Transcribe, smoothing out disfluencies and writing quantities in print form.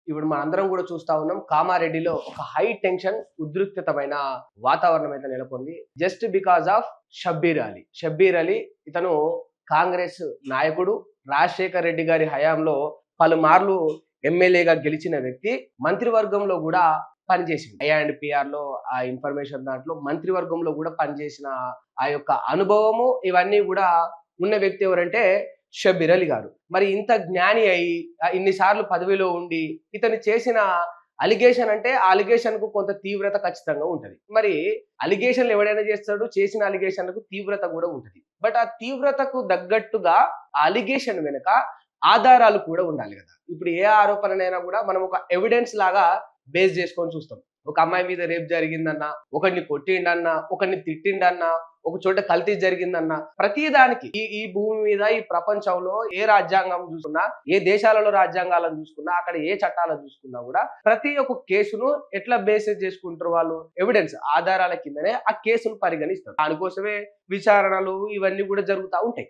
ఇప్పుడు మనందరం కూడా చూస్తా ఉన్నాం కామారెడ్డిలో ఒక హై టెన్షన్ ఉద్రిక్తమైన వాతావరణం అయితే నెలకొంది. Just because of Shabbir Ali ఇతను కాంగ్రెస్ నాయకుడు. రాజశేఖర్ రెడ్డి గారి హయాంలో పలుమార్లు ఎమ్మెల్యేగా గెలిచిన వ్యక్తి. మంత్రివర్గంలో కూడా పనిచేసింది. ఐ&పిఆర్ లో ఆ ఇన్ఫర్మేషన్ దాంట్లో మంత్రివర్గంలో కూడా పనిచేసిన ఆ యొక్క అనుభవము ఇవన్నీ కూడా ఉన్న వ్యక్తి ఎవరంటే షబ్బీర్ అలీ గారు. మరి ఇంత జ్ఞాని అయి ఇన్నిసార్లు పదవిలో ఉండి ఇతను చేసిన అలిగేషన్ అంటే ఆ అలిగేషన్ కు కొంత తీవ్రత ఖచ్చితంగా ఉంటది. మరి అలిగేషన్లు ఎవడైనా చేస్తాడు, చేసిన అలిగేషన్లకు తీవ్రత కూడా ఉంటది. బట్ ఆ తీవ్రతకు తగ్గట్టుగా ఆ అలిగేషన్ వెనుక ఆధారాలు కూడా ఉండాలి కదా. ఇప్పుడు ఏ ఆరోపణనైనా కూడా మనం ఒక ఎవిడెన్స్ లాగా బేస్ చేసుకొని చూస్తాం. ఒక అమ్మాయి మీద రేప్ జరిగిందన్నా, ఒకరిని కొట్టిండన్నా, ఒకరిని తిట్టిండన్నా, ఒక చోట కల్తీ జరిగిందన్న ప్రతి దానికి ఈ భూమి మీద ఈ ప్రపంచంలో ఏ రాజ్యాంగం చూసుకున్నా, ఏ దేశాలలో రాజ్యాంగాలను చూసుకున్నా, అక్కడ ఏ చట్టాలను చూసుకున్నా కూడా ప్రతి ఒక్క కేసును ఎట్లా బేసిస్ చేసుకుంటారు వాళ్ళు, ఎవిడెన్స్ ఆధారాల కిందనే ఆ కేసును పరిగణిస్తారు. దానికోసమే విచారణలు ఇవన్నీ కూడా జరుగుతూ ఉంటాయి.